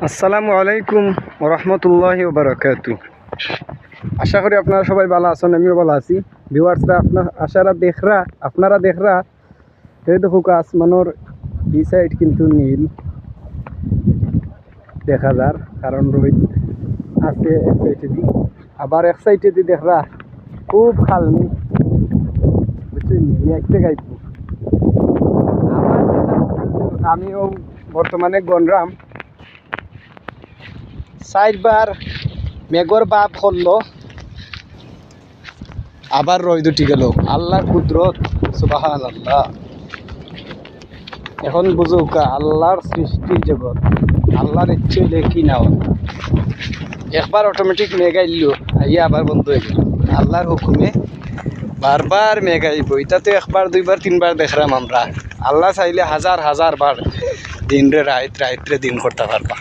আসসালামু আলাইকুম রহমতুল্লাহি বারাকাতু। আশা করি আপনারা সবাই ভালো আছেন, আমিও ভালো আছি। ভিউয়ার্সরা আপনারা দেখরা এই দেখুক আসমানোর এই সাইড কিন্তু নীল দেখা যার, কারণ রোদ আছে এক সাইডে দি, আবার এক সাইডে দি দেখরা খুব খালনি, বুঝছেন? একটা গাইব আমিও বর্তমানে গনরাম চারবার মেঘর বাপ করলো, আবার রোদ উঠি গেল। আল্লাহর কুদরত, সুবহানাল্লাহ। এখন বুঝুকা আল্লাহর সৃষ্টির জগৎ, আল্লাহর ইচ্ছে দেখি নাও। একবার অটোমেটিক মেঘ আইলো, আইয়া আবার বন্ধ হয়ে গেল। আল্লাহর হুকুমে বারবার মেঘ আইব। এটাতে একবার দুইবার তিনবার দেখলাম আমরা। আল্লাহ চাইলে হাজার হাজার বার দিন রে রাত, রাত রে দিন করতে পারবা।